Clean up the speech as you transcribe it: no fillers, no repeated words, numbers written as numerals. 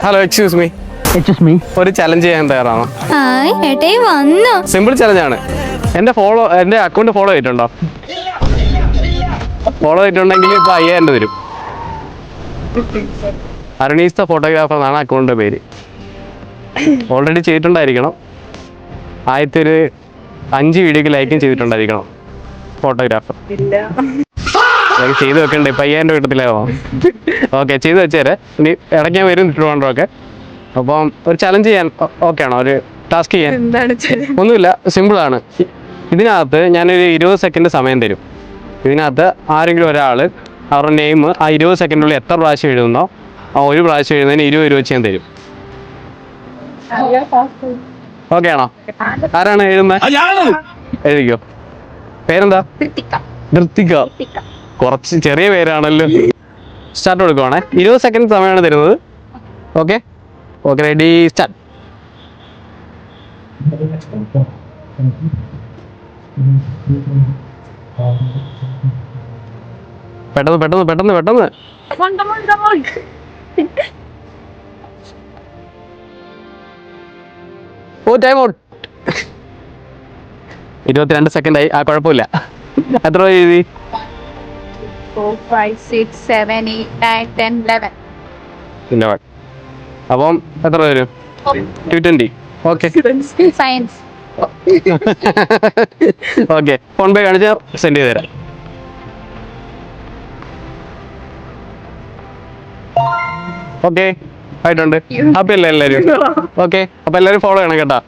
Hello excuse me ഒരു challenge ചെയ്യാൻ തയ്യാറാണോ? സിമ്പിൾ ചലഞ്ച് ആണ്. എന്റെ അക്കൗണ്ട് ഫോളോ ചെയ്തിട്ടുണ്ടോ? ഫോളോ ചെയ്തിട്ടുണ്ടെങ്കിൽ ഇപ്പൊ 5000 തരും. അരുണീസ് ദ ഫോട്ടോഗ്രാഫർ എന്നാണ് അക്കൗണ്ടിന്റെ പേര്. ഓൾറെഡി ചെയ്തിട്ടുണ്ടായിരിക്കണം. ആദ്യത്തെ ഒരു 5 വീഡിയോക്ക് ലൈക്കും ചെയ്തിട്ടുണ്ടായിരിക്കണം. ഫോട്ടോഗ്രാഫർ ചെയ്ത് വെക്കണ്ടേ? 5000 കിട്ടത്തില്ലാവോ? ഓക്കെ, ചെയ്ത് വെച്ചേരെ. ഇനി ഇടയ്ക്ക് ഞാൻ വരും ട്രിവാൻഡ്രം. അപ്പം ഒരു ചലഞ്ച് ചെയ്യാൻ ഓക്കെ ആണോ? ഒരു ടാസ്ക് ചെയ്യാൻ ഒന്നുമില്ല, സിമ്പിളാണ്. ഇതിനകത്ത് ഞാനൊരു 20 സെക്കൻഡ് സമയം തരും. ഇതിനകത്ത് ആരെങ്കിലും ഒരാൾ അവരുടെ നെയിം ആ 20 സെക്കൻഡിനുള്ളിൽ എത്ര പ്രാവശ്യം എഴുതുന്നോ ആ ഒരു പ്രാവശ്യം എഴുതുന്നതിന് 20 രൂപ വെച്ച് ഞാൻ തരും. ഓക്കെ ആണോ? ആരാണ് എഴുതുന്നത്? എഴുതിക്കോ. പേരെന്താ? ഋത്തിക. കുറച്ച് ചെറിയ പേരാണല്ലോ. സ്റ്റാർട്ട് കൊടുക്കുവാണേ. 20 സെക്കൻഡ് സമയമാണ് തരുന്നത്. Okay okay, ready, start. പെട്ടെന്ന് പെട്ടെന്ന് പെട്ടെന്ന് പെട്ടെന്ന്. ഓ, ടൈം ഔട്ട്. 22 സെക്കൻഡായി. ആ, കുഴപ്പമില്ല. എത്ര എഴുതി? 4, 5, 6, 7, 8, 9, 10, 11. 11. അപ്പം എത്ര വരും? 220. Okay Science. ഓക്കെ, ഫോൺ പേ കാണിച്ചാൽ സെൻഡ് ചെയ്ത് തരാം. ഓക്കെ, ആയിട്ടുണ്ട്. ഹാപ്പി അല്ലേ എല്ലാവരും? ഓക്കെ, അപ്പൊ എല്ലാവരും ഫോളോ ചെയ്യണം കേട്ടോ.